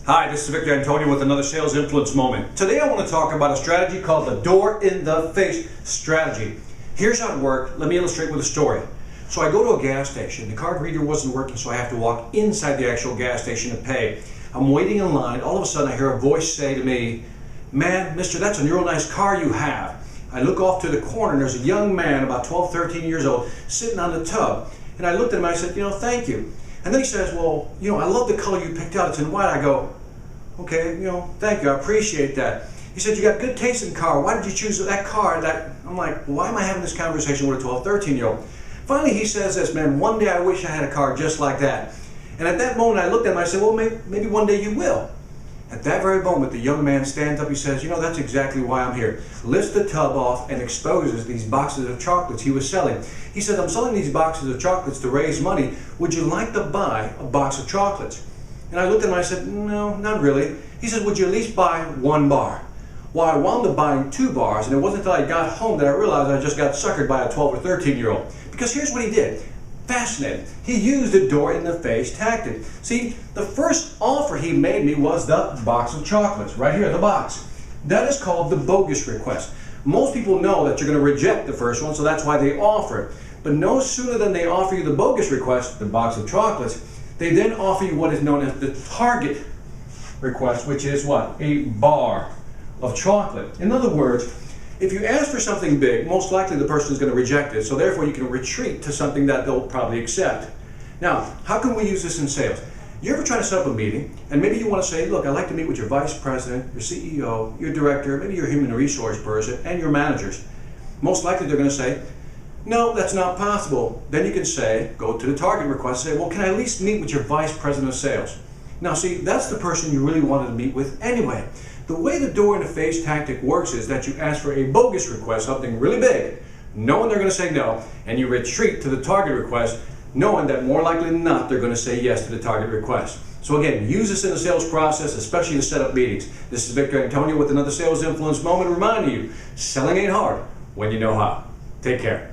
Hi, this is Victor Antonio with another Sales Influence Moment. Today I want to talk about a strategy called the door in the face strategy. Here's how it worked. Let me illustrate with a story. So I go to a gas station. The card reader wasn't working, so I have to walk inside the actual gas station to pay. I'm waiting in line. All of a sudden I hear a voice say to me, "Man, mister, that's a real nice car you have." I look off to the corner and there's a young man about 12, 13 years old sitting on the tub. And I looked at him and I said, thank you. And then he says, well, I love the color you picked out. It's in white. I go, okay, thank you. I appreciate that. He said, you got good taste in car. Why did you choose that car? I'm like, why am I having this conversation with a 12, 13-year-old? Finally, he says this, man, one day I wish I had a car just like that. And at that moment, I looked at him and I said, well, maybe one day you will. At that very moment, the young man stands up. He says, that's exactly why I'm here. Lifts the tub off and exposes these boxes of chocolates he was selling. He said, I'm selling these boxes of chocolates to raise money. Would you like to buy a box of chocolates? And I looked at him and I said, no, not really. He said, would you at least buy one bar? Well, I wound up buying 2 bars, and it wasn't until I got home that I realized I just got suckered by a 12 or 13-year-old. Because here's what he did. Fascinating. He used the door in the face tactic. See, the first offer he made me was the box of chocolates. Right here, the box. That is called the bogus request. Most people know that you're going to reject the first one, so that's why they offer it. But no sooner than they offer you the bogus request, the box of chocolates, they then offer you what is known as the target request, which is what? A bar of chocolate. In other words, if you ask for something big, most likely the person is going to reject it, so therefore you can retreat to something that they'll probably accept. Now, how can we use this in sales? You ever try to set up a meeting, and maybe you want to say, look, I'd like to meet with your vice president, your CEO, your director, maybe your human resource person, and your managers. Most likely they're going to say, no, that's not possible. Then you can say, go to the target request, say, well, can I at least meet with your vice president of sales? Now see, that's the person you really wanted to meet with anyway. The way the door in the face tactic works is that you ask for a bogus request, something really big, knowing they're going to say no, and you retreat to the target request, knowing that more likely than not, they're going to say yes to the target request. So again, use this in the sales process, especially to set up meetings. This is Victor Antonio with another Sales Influence Moment reminding you, selling ain't hard when you know how. Take care.